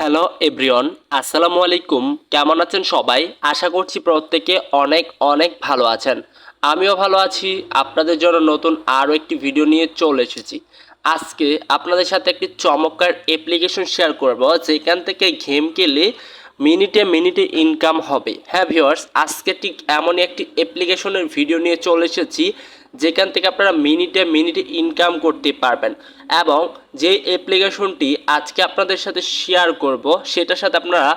Hello everyone, আসসালামু আলাইকুম। কেমন আছেন সবাই? আশা করছি প্রত্যেকে অনেক অনেক ভালো আছেন। আমিও ভালো আছি। আপনাদের জন্য নতুন আরও একটি ভিডিও নিয়ে চলে এসেছি। আজকে আপনাদের সাথে একটি চমৎকার অ্যাপ্লিকেশন শেয়ার করব, যেখান থেকে গেম খেলে মিনিটে মিনিটে ইনকাম হবে। হ্যাঁ ভিউয়ার্স, আজকে ঠিক এমনই একটি অ্যাপ্লিকেশনের ভিডিও নিয়ে চলে এসেছি, যেখান থেকে আপনারা মিনিটে মিনিটে ইনকাম করতে পারবেন। এবং যে অ্যাপ্লিকেশনটি আজকে আপনাদের সাথে শেয়ার করব, সেটার সাথে আপনারা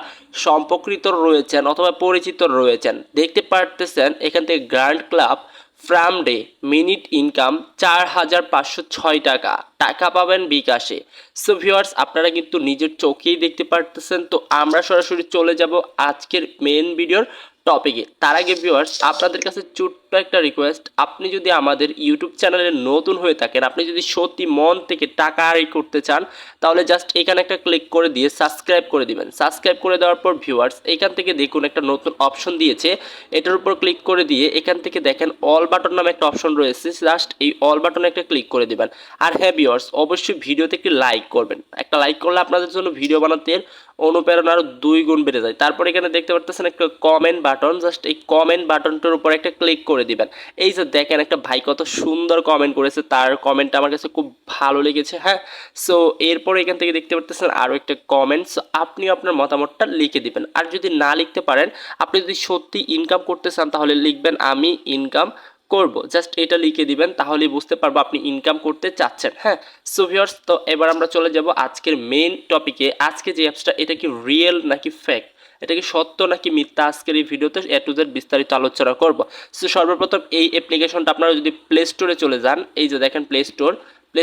সম্পর্কিত রয়েছেন অথবা পরিচিত রয়েছেন। দেখতে পারতেছেন এখান থেকে grand club from day minute income 4,506 টাকা টাকা পাবেন বিকাশে। সো ভিউয়ার্স, আপনারা কিন্তু নিজের চোখেই দেখতে পারতেছেন। তো আমরা সরাসরি চলে যাব আজকের মেন ভিডিওর টপিকে। তার আগে ভিউয়ার্স, আপনাদের কাছে ছোট্ট একটা রিকোয়েস্ট, আপনি যদি আমাদের ইউটিউব চ্যানেলে নতুন হয়ে থাকেন, আপনি যদি সত্যি মন থেকে টাকা আয় করতে চান, তাহলে জাস্ট এখানে একটা ক্লিক করে দিয়ে সাবস্ক্রাইব করে দিবেন। সাবস্ক্রাইব করে দেওয়ার পর ভিউয়ার্স, এখান থেকে দেখুন একটা নতুন অপশন দিয়েছে, এটার উপর ক্লিক করে দিয়ে এখান থেকে দেখেন অল বাটন নামে একটা অপশন রয়েছে, জাস্ট এই অল বাটনে একটা ক্লিক করে দিবেন। আর হ্যাঁ ভিউয়ার্স, অবশ্যই ভিডিওতে একটি লাইক করবেন। একটা লাইক করলে আপনাদের জন্য ভিডিও বানাতে অনুপ্রেরণা আরও 2 গুণ বেড়ে যায়। তারপর এখানে দেখতে পারতেছেন একটা কমেন্ট বাটন, জাস্ট এই কমেন্ট বাটনটার উপর একটা ক্লিক করে দিবেন। এই যে দেখেন একটা ভাই কত সুন্দর কমেন্ট করেছে, তার কমেন্টটা আমার কাছে খুব ভালো লেগেছে। হ্যাঁ, সো এরপর এখান থেকে দেখতে পারতেছেন আরও একটা কমেন্ট, সো আপনিও আপনার মতামতটা লিখে দিবেন। আর যদি না লিখতে পারেন, আপনি যদি সত্যি ইনকাম করতে চান, তাহলে লিখবেন আমি ইনকাম করব, জাস্ট এটা লিখে দিবেন, তাহলেই বুঝতে পারবো আপনি ইনকাম করতে চাচ্ছেন। হ্যাঁ, সো ভিউয়ার্স, তো এবার আমরা চলে যাব আজকের মেইন টপিকে। আজকে যে অ্যাপসটা, এটা কি রিয়েল নাকি ফেক, এটা কি সত্য নাকি মিথ্যা, আজকের এই ভিডিওতে এ টু জেড বিস্তারিত আলোচনা করব। সো সর্বপ্রথম এই অ্যাপ্লিকেশনটা আপনারা যদি প্লে স্টোরে চলে যান, এই যে দেখেন প্লে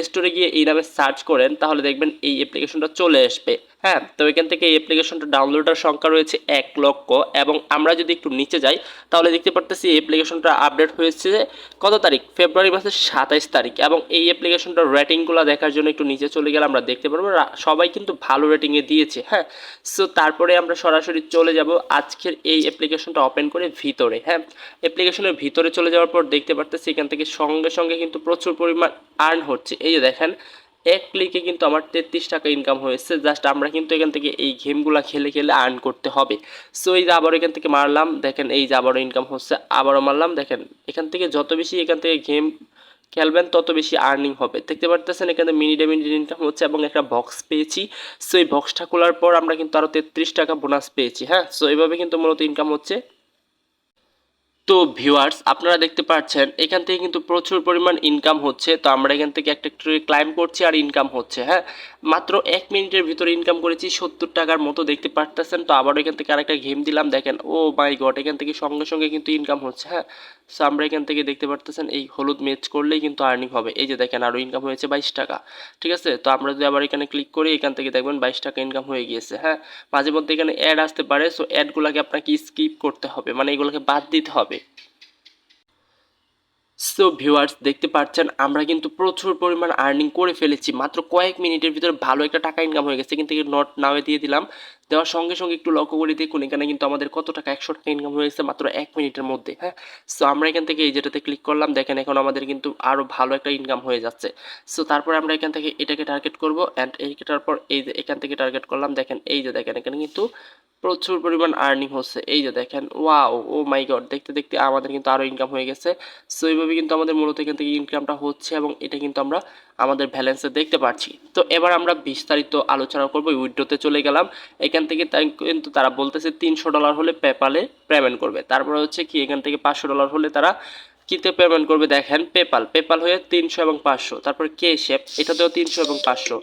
স্টোরে গিয়ে এই নামে সার্চ করেন, তাহলে দেখবেন এই অ্যাপ্লিকেশনটা চলে আসবে। হ্যাঁ, তো এখান থেকে এই অ্যাপ্লিকেশনটা ডাউনলোডের সংখ্যা রয়েছে 1 লক্ষ। এবং আমরা যদি একটু নিচে যাই, তাহলে দেখতে পারতেছি এই অ্যাপ্লিকেশনটা আপডেট হয়েছে কত তারিখ, ফেব্রুয়ারি মাসের 27 তারিখ। এবং এই অ্যাপ্লিকেশনটার রেটিংগুলো দেখার জন্য একটু নিচে চলে গেলে আমরা দেখতে পারবো সবাই কিন্তু ভালো রেটিংয়ে দিয়েছে। হ্যাঁ, সো তারপরে আমরা সরাসরি চলে যাব আজকের এই অ্যাপ্লিকেশনটা ওপেন করে ভিতরে। হ্যাঁ, অ্যাপ্লিকেশনের ভিতরে চলে যাওয়ার পর দেখতে পারতেছি এখান থেকে সঙ্গে সঙ্গে কিন্তু প্রচুর পরিমাণ আর্ন হচ্ছে। এই যে দেখেন, এক ক্লিকে কিন্তু আমার 33 টাকা ইনকাম হয়েছে। জাস্ট আমরা কিন্তু এখান থেকে এই গেমগুলো খেলে খেলে আর্ন করতে হবে। সো এই যে আবার এখান থেকে মারলাম, দেখেন এই যে আবারও ইনকাম হচ্ছে, আবারও মারলাম, দেখেন এখান থেকে যত বেশি এখান থেকে গেম খেলবেন তত বেশি আর্নিং হবে। দেখতে পারতেছেন এখানে মিনিটে মিনিট ইনকাম হচ্ছে এবং একটা বক্স পেয়েছি। সো এই বক্সটা খোলার পর আমরা কিন্তু আরও 33 টাকা বোনাস পেয়েছি। হ্যাঁ, সো এইভাবে কিন্তু মূলত ইনকাম হচ্ছে। তো ভিউয়ার্স, আপনারা দেখতে পাচ্ছেন এখান থেকে কিন্তু প্রচুর পরিমাণ ইনকাম হচ্ছে। তো আমরা এখান থেকে একটা একটু ক্লাইম করছি আর ইনকাম হচ্ছে। হ্যাঁ, মাত্র 1 মিনিটের ভিতরে ইনকাম করেছি 70 টাকার মতো, দেখতে পারতেছেন। তো আবার এখান থেকে আরেকটা গেম দিলাম, দেখেন ও মাই গড, এখান থেকে সঙ্গে সঙ্গে কিন্তু ইনকাম হচ্ছে। হ্যাঁ, সো আমরা এখান থেকে দেখতে পারতেছেন এই হলুদ ম্যাচ করলেই কিন্তু আর্নিং হবে। এই যে দেখেন আরও ইনকাম হয়েছে 22 টাকা। ঠিক আছে, তো আমরা যদি আবার এখানে ক্লিক করি, এখান থেকে দেখবেন 22 টাকা ইনকাম হয়ে গিয়েছে। হ্যাঁ, মাঝে মধ্যে এখানে অ্যাড আসতে পারে, সো অ্যাডগুলোকে আপনাকে স্কিপ করতে হবে, মানে এগুলোকে বাদ দিতে হবে। সো ভিউয়ার্স, দেখতে পাচ্ছেন আমরা কিন্তু প্রচুর পরিমাণ আর্নিং করে ফেলেছি। মাত্র কয়েক মিনিটের ভিতরে ভালো একটা টাকা ইনকাম হয়ে গেছে। কিন্তু নট নাওয়ে দিয়ে দিলাম, দেওয়ার সঙ্গে সঙ্গে একটু লক্ষ্য করে দেখুন এখানে কিন্তু আমাদের কত টাকা, 100 টাকা ইনকাম হয়েছে মাত্র 1 মিনিটের মধ্যে। হ্যাঁ, সো আমরা এখান থেকে এই যেটাতে ক্লিক করলাম, দেখেন এখন আমাদের কিন্তু আরও ভালো একটা ইনকাম হয়ে যাচ্ছে। সো তারপরে আমরা এখান থেকে এটাকে টার্গেট করবো, অ্যান্ড এইটার পর এই যে এখান থেকে টার্গেট করলাম, দেখেন এই যে দেখেন এখানে কিন্তু প্রচুর পরিমাণ আর্নিং হচ্ছে। এই যে দেখেন, ওয়াও, ও মাই গড, দেখতে দেখতে আমাদের কিন্তু আরও ইনকাম হয়ে গেছে। সো এইভাবে কিন্তু আমাদের মূলত এখান থেকে ইনকামটা হচ্ছে এবং এটা কিন্তু আমরা আমাদের ব্যালেন্সে দেখতে পাচ্ছি। তো এবার আমরা বিস্তারিত আলোচনা করবো। উইথড্রোতে চলে গেলাম, এখান থেকে কিন্তু তারা বলতেছে $300 হলে পেপালে পেমেন্ট করবে। তারপরে হচ্ছে কি এখান থেকে $500 হলে তারা কিতে পেমেন্ট করবে, দেখেন পেপাল হয়ে 300 এবং 500। তারপর কে শেপ, এটাতেও 300 এবং 500।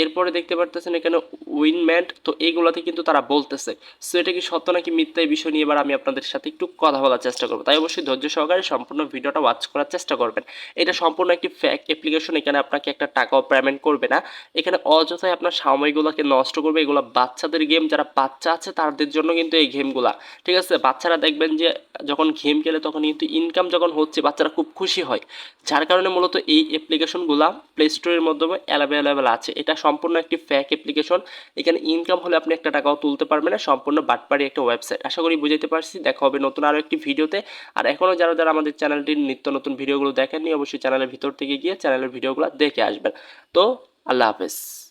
এরপরে দেখতে পারতেছেন এখানে উইনম্যান্ট, তো এইগুলাতে কিন্তু তারা বলতেছে। সো এটা কি সত্য নাকি মিথ্যা, এই বিষয় নিয়ে এবার আমি আপনাদের সাথে একটু কথা বলার চেষ্টা করবো। তাই অবশ্যই ধৈর্য সহকারে সম্পূর্ণ ভিডিওটা ওয়াচ করার চেষ্টা করবেন। এটা সম্পূর্ণ একটি ফেক অ্যাপ্লিকেশন, এখানে আপনাকে একটা টাকাও পেমেন্ট করবে না। এখানে অযথাই আপনার সময়গুলোকে নষ্ট করবে। এগুলো বাচ্চাদের গেম, যারা বাচ্চা আছে তাদের জন্য কিন্তু এই গেমগুলা। ঠিক আছে, বাচ্চারা দেখবেন যে যখন গেম খেলে তখন কিন্তু ইনকাম যখন হচ্ছে বাচ্চারা খুব খুশি হয়। যার কারণে মূলত এই অ্যাপ্লিকেশনগুলো প্লে স্টোরের মাধ্যমে অ্যাভেলেবেল আছে। এটা সম্পূর্ণ একটি ফেক অ্যাপ্লিকেশন, এখানে ইনকাম হলে আপনি একটা টাকাও তুলতে পারবেন না, সম্পূর্ণ বাটপারি একটা ওয়েবসাইট। আশা করি বুঝাইতে পারছি। দেখা হবে নতুন আরও একটি ভিডিওতে। আর এখনও যারা যারা আমাদের চ্যানেলটির নিত্য নতুন ভিডিওগুলো দেখেননি, অবশ্যই চ্যানেলের ভিতর থেকে গিয়ে চ্যানেলের ভিডিওগুলো দেখে আসবেন। তো আল্লাহ হাফেজ।